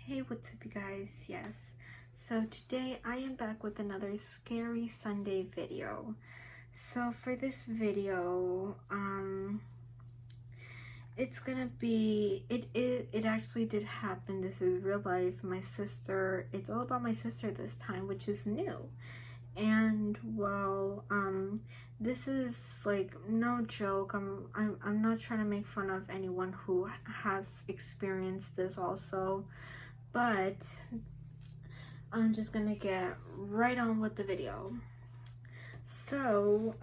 Hey, what's up you guys? Yes, so today I am back with another Scary Sunday video. So for this video, it's gonna be, it actually did happen. This is real life. My sister, it's all about my sister this time, which is new. And well, this is like no joke. I'm not trying to make fun of anyone who has experienced this also, but I'm just gonna get right on with the video. So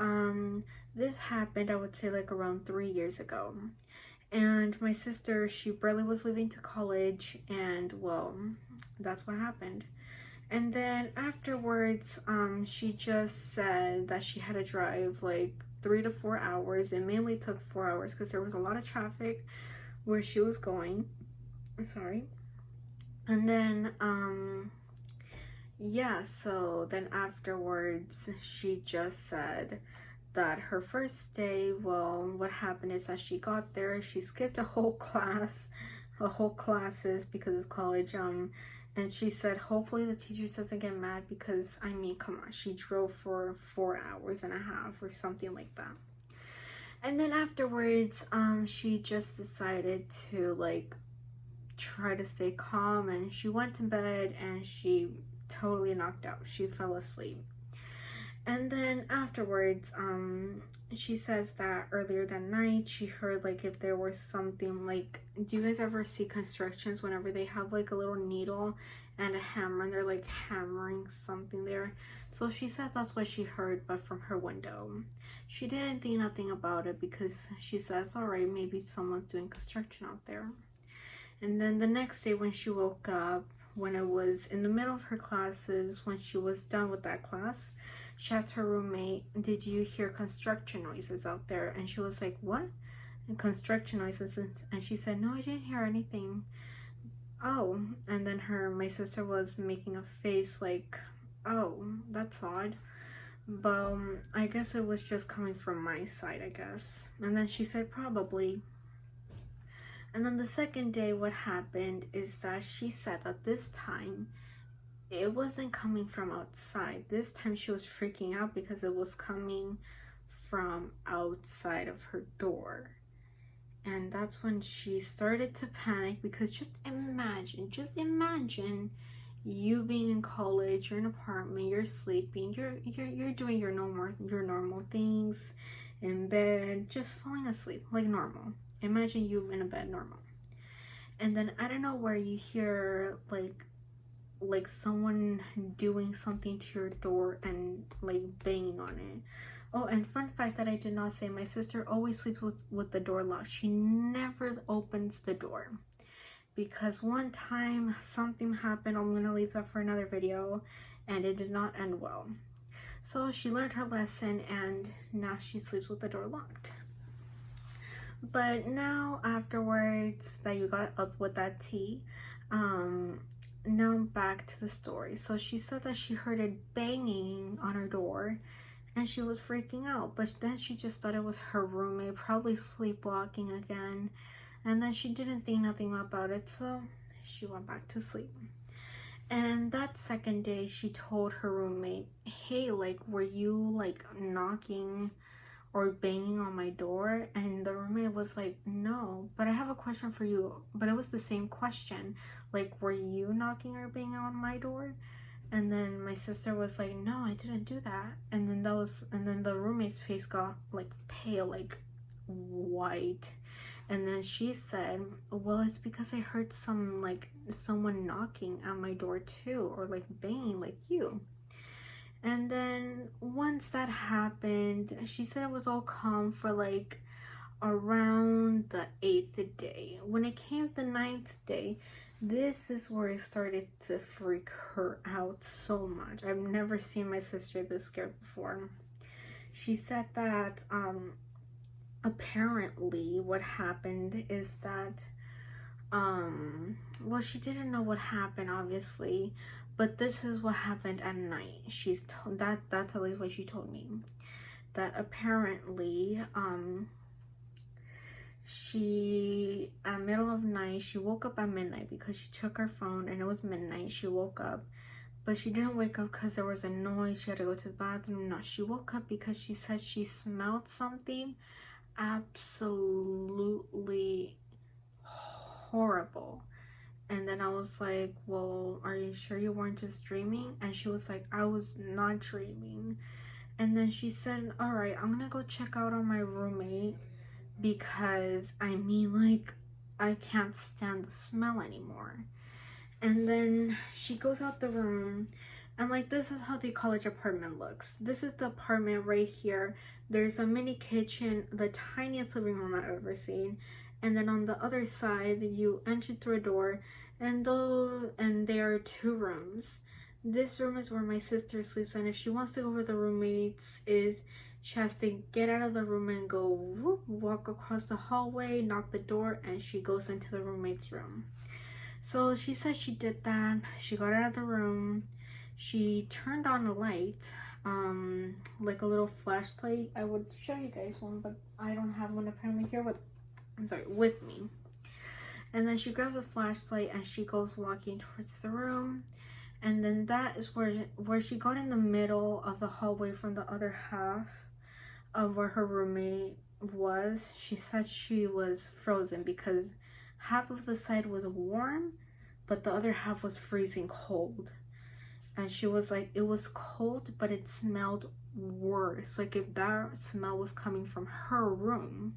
this happened, I would say, like around 3 years ago, and my sister, she barely was leaving to college, and well, that's what happened. And then afterwards, she just said that she had to drive like 3 to 4 hours. It mainly took 4 hours because there was a lot of traffic where she was going. Sorry. And then yeah, so then afterwards she just said that her first day, well, what happened is that she got there, she skipped a whole classes because it's college, and she said hopefully the teacher doesn't get mad because, I mean, come on, she drove for 4 hours and a half or something like that. And then afterwards, she just decided to like try to stay calm, and she went to bed and she totally knocked out. She fell asleep. And then afterwards, she says that earlier that night she heard like if there was something like, do you guys ever see constructions whenever they have like a little needle and a hammer and they're like hammering something there? So she said that's what she heard, but from her window. She didn't think nothing about it because she says, all right, maybe someone's doing construction out there. And then the next day when she woke up, when it was in the middle of her classes, when she was done with that class, she asked her roommate, did you hear construction noises out there? And she was like, what? And construction noises? And she said, no, I didn't hear anything. Oh. And then my sister was making a face like, oh, that's odd. But I guess it was just coming from my side, I guess. And then she said, probably. And then the second day, what happened is that she said that this time it wasn't coming from outside. This time she was freaking out because it was coming from outside of her door. And that's when she started to panic, because just imagine you being in college, you're in an apartment, you're sleeping, you're doing your normal things in bed, just falling asleep like normal. Imagine you in a bed normal. And then I don't know where you hear like someone doing something to your door and like banging on it. Oh, and fun fact that I did not say, my sister always sleeps with the door locked. She never opens the door. Because one time something happened, I'm gonna leave that for another video, and it did not end well. So she learned her lesson and now she sleeps with the door locked. But now afterwards that you got up with that tea, now back to the story. So she said that she heard it banging on her door and she was freaking out, but then she just thought it was her roommate probably sleepwalking again, and then she didn't think nothing about it, so she went back to sleep. And that second day she told her roommate, hey, like, were you like knocking or banging on my door? And the roommate was like, no, but I have a question for you. But it was the same question, like, were you knocking or banging on my door? And then my sister was like, no, I didn't do that. And then the roommate's face got like pale, like white. And then she said, well, it's because I heard someone knocking at my door too, or like banging like you. And then once that happened, she said it was all calm for like around the 8th day. When it came the 9th day, this is where it started to freak her out so much. I've never seen my sister this scared before. She said that apparently what happened is that well, she didn't know what happened obviously, but this is what happened at night. That's at least what she told me, that apparently she, at middle of night, she woke up at midnight because she took her phone and it was midnight. She woke up, but she didn't wake up because there was a noise. She had to go to the bathroom. No, she woke up because she said she smelled something absolutely horrible. And then I was like, well, are you sure you weren't just dreaming? And she was like, I was not dreaming. And then she said, all right, I'm gonna go check out on my roommate because I mean, like, I can't stand the smell anymore. And then she goes out the room, and like, this is how the college apartment looks. This is the apartment right here. There's a mini kitchen, the tiniest living room I've ever seen. And then on the other side, you enter through a door, and there are 2 rooms. This room is where my sister sleeps, and if she wants to go where the roommates is, she has to get out of the room and go whoop, walk across the hallway, knock the door, and she goes into the roommate's room. So she said she did that. She got out of the room. She turned on a light, like a little flashlight. I would show you guys one, but I don't have one apparently here with me. And then she grabs a flashlight and she goes walking towards the room. And then that is where she got in the middle of the hallway from the other half of where her roommate was. She said she was frozen because half of the side was warm, but the other half was freezing cold. And she was like, it was cold, but it smelled worse. Like if that smell was coming from her room.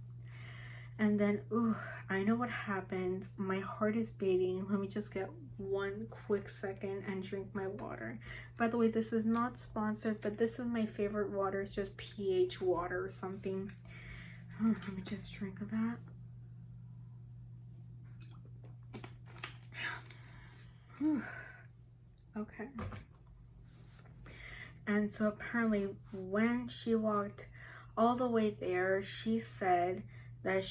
And then, ooh, I know what happened. My heart is beating. Let me just get one quick second and drink my water. By the way, this is not sponsored, but this is my favorite water. It's just pH water or something. Let me just drink that. Okay. And so apparently when she walked all the way there, she said that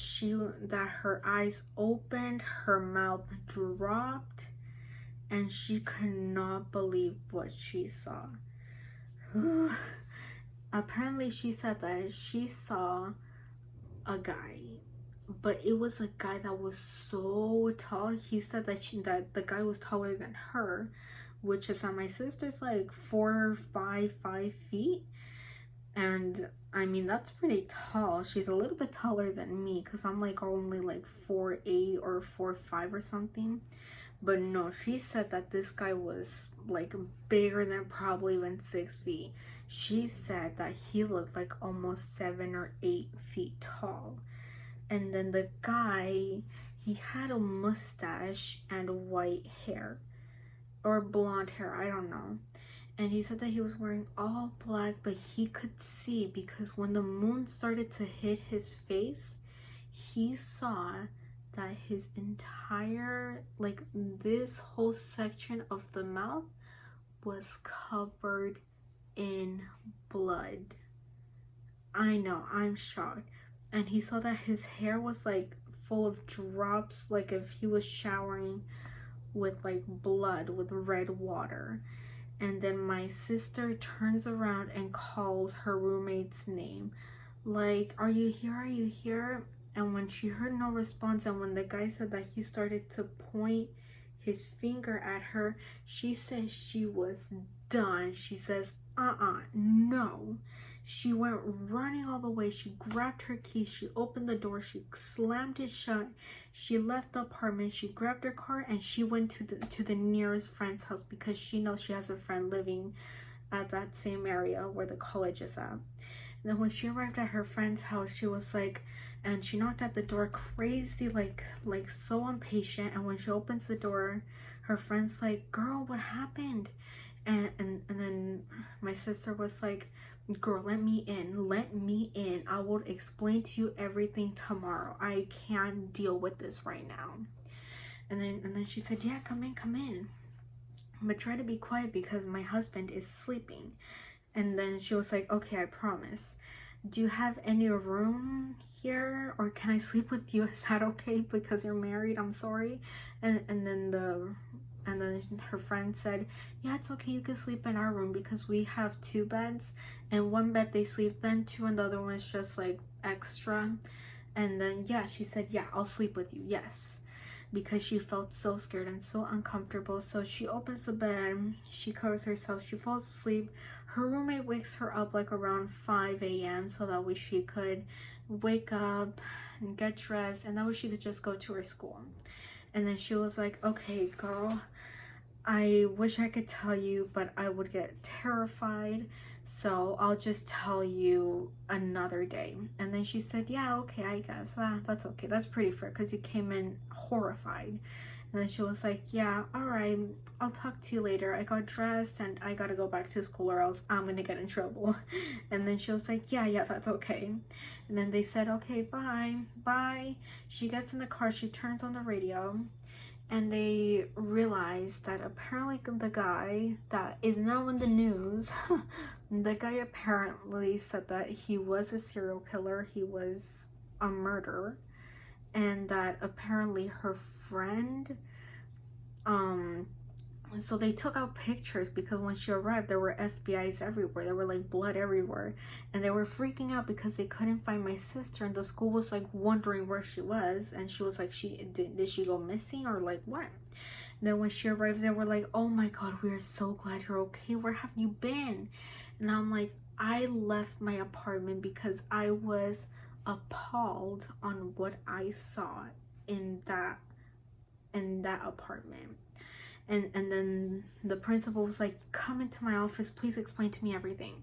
her eyes opened, her mouth dropped, and she could not believe what she saw. Apparently she said that she saw a guy, but it was a guy that was so tall. He said that the guy was taller than her, which is on my sister's like 4, 5 feet. And I mean, that's pretty tall. She's a little bit taller than me because I'm like only like 4'8" or 4'5" or something. But no, she said that this guy was like bigger than probably even 6 feet. She said that he looked like almost 7 or 8 feet tall. And then the guy, he had a mustache and white hair or blonde hair, I don't know. And he said that he was wearing all black, but he could see because when the moon started to hit his face, he saw that his entire, like this whole section of the mouth was covered in blood. I know, I'm shocked. And he saw that his hair was like full of drops, like if he was showering with like blood, with red water. And then my sister turns around and calls her roommate's name. Like, are you here? Are you here? And when she heard no response, and when the guy said that he started to point his finger at her, she said she was done. She says, no. She went running all the way. She grabbed her keys. She opened the door. She slammed it shut. She left the apartment. She grabbed her car and she went to the nearest friend's house because she knows she has a friend living at that same area where the college is at. And then when she arrived at her friend's house, she was like, and she knocked at the door crazy, like so impatient. And when she opens the door, her friend's like, girl, what happened? And then my sister was like, girl, let me in. I will explain to you everything tomorrow. I can't deal with this right now. And then she said, yeah, come in. But try to be quiet because my husband is sleeping. And then she was like, okay, I promise. Do you have any room here, or can I sleep with you? Is that okay? Because you're married, I'm sorry. And then her friend said, yeah, it's okay, you can sleep in our room because we have 2 beds, and one bed they sleep, then 2, and the other one is just like extra. And then, yeah, she said, yeah, I'll sleep with you, yes, because she felt so scared and so uncomfortable. So she opens the bed, she covers herself, she falls asleep. Her roommate wakes her up like around 5 a.m. so that way she could wake up and get dressed, and that way she could just go to her school. And then she was like, okay, girl, I wish I could tell you, but I would get terrified. So I'll just tell you another day. And then she said, yeah, okay, I guess. That's okay. That's pretty fair because you came in horrified. And then she was like, yeah, all right, I'll talk to you later. I got dressed and I got to go back to school or else I'm going to get in trouble. And then she was like, yeah, that's okay. And then they said, okay, bye. She gets in the car. She turns on the radio. And they realized that apparently the guy that is now in the news, the guy apparently said that he was a serial killer, he was a murderer, and that apparently her friend, so they took out pictures because when she arrived there were FBI's everywhere, there were like blood everywhere, and they were freaking out because they couldn't find my sister, and the school was like wondering where she was, and she was like, did she go missing or like what? And then when she arrived they were like, oh my god, we are so glad you're okay, where have you been? And I'm like, I left my apartment because I was appalled on what I saw in that apartment. And then the principal was like, come into my office, please explain to me everything.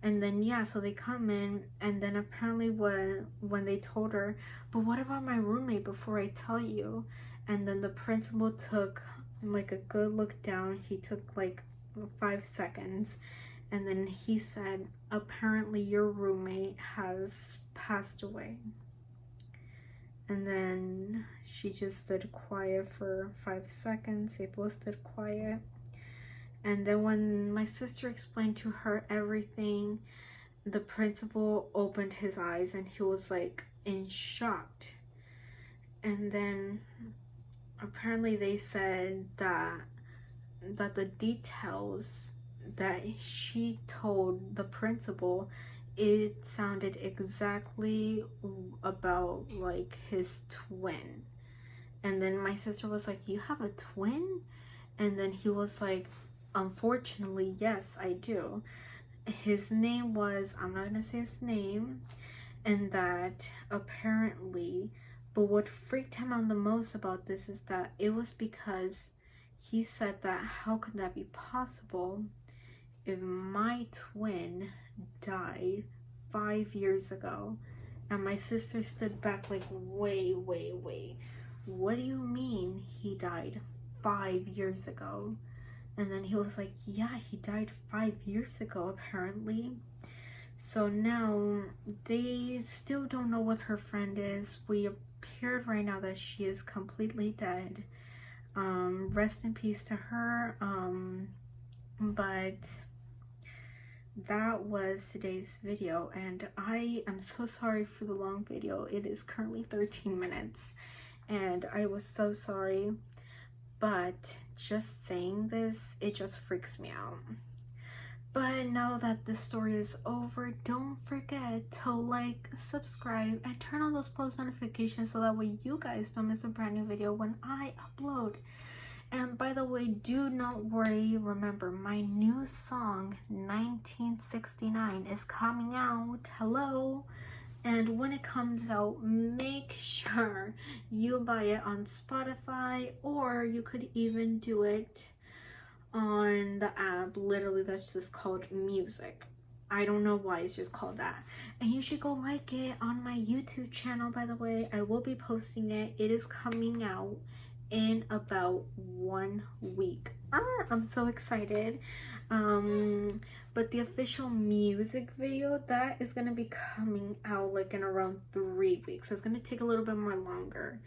And then, yeah, so they come in, and then apparently when they told her, but what about my roommate before I tell you? And then the principal took like a good look down. He took like 5 seconds, and then he said, apparently your roommate has passed away. And then she just stood quiet for 5 seconds. They both stood quiet. And then when my sister explained to her everything, the principal opened his eyes and he was like in shock. And then apparently they said that the details that she told the principal, it sounded exactly about like his twin. And then my sister was like, you have a twin? And then he was like, unfortunately, yes, I do. His name was, I'm not gonna say his name, and that apparently, but what freaked him out the most about this is that it was because he said that how could that be possible if my twin died 5 years ago? And my sister stood back like, wait, what do you mean he died 5 years ago? And then he was like, yeah, he died 5 years ago apparently. So now they still don't know what her friend is. We appeared right now that she is completely dead. Rest in peace to her. But that was today's video, and I am so sorry for the long video. It is currently 13 minutes and I was so sorry, but just saying this, it just freaks me out. But now that the story is over, don't forget to like, subscribe, and turn on those post notifications so that way you guys don't miss a brand new video when I upload. And by the way, do not worry, remember my new song 1969 is coming out. Hello. And when it comes out, make sure you buy it on Spotify, or you could even do it on the app, literally that's just called Music. I don't know why it's just called that. And you should go like it on my YouTube channel, by the way. I will be posting it. It is coming out in about 1 week. I'm so excited. But the official music video, that is gonna be coming out like in around 3 weeks. It's gonna take a little bit more longer,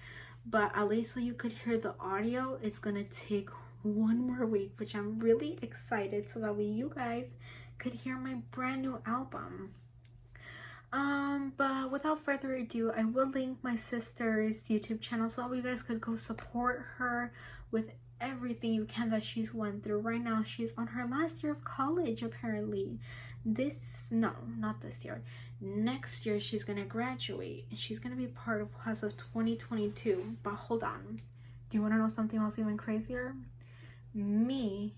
but at least so you could hear the audio, it's gonna take 1 more week, which I'm really excited, so that way you guys could hear my brand new album. But without further ado, I will link my sister's YouTube channel so that you guys could go support her with everything you can that she's went through. Right now she's on her last year of college apparently. Not this year, Next year, she's gonna graduate and she's gonna be part of class of 2022. But hold on. Do you wanna know something else even crazier? Me,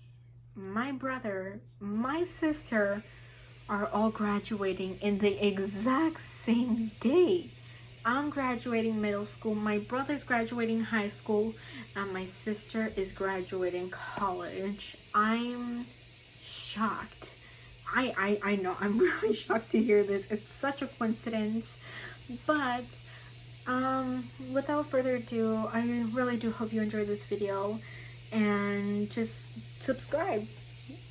my brother, my sister are all graduating in the exact same day. I'm graduating middle school, my brother's graduating high school, and my sister is graduating college. I'm shocked. I know, I'm really shocked to hear this. It's such a coincidence. But without further ado, I really do hope you enjoyed this video, and just subscribe.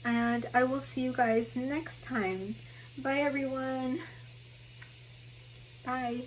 And I will see you guys next time. Bye everyone. Bye.